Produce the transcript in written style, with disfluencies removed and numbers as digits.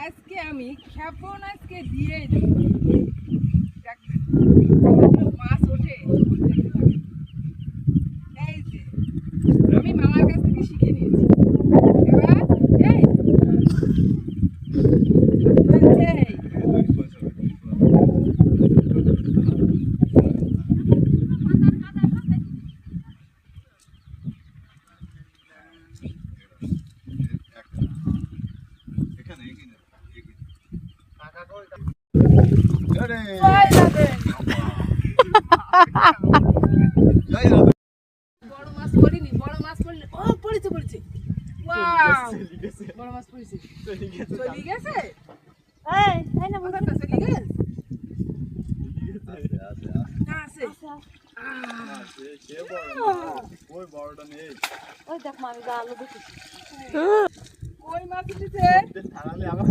আজকে আমি ক্ষেপণ আজকে দিয়ে দেখবেন মাছ ওঠে। এই যে আমি মামার কাছ থেকে শিখে নিয়েছি। এবার এই বড় মাছ পড়িনি, বড় মাছ পড়লে ও পড়েছে পড়েছে। ওয়াও বড় মাছ পড়েছে, চলে গেছে। এই এই না বুঝা চলে গেছে না আছে ওই বড়টা নেই। ওই দেখ মামি যা আলো দেখি কই মাছ উঠেছে। থানালে আমার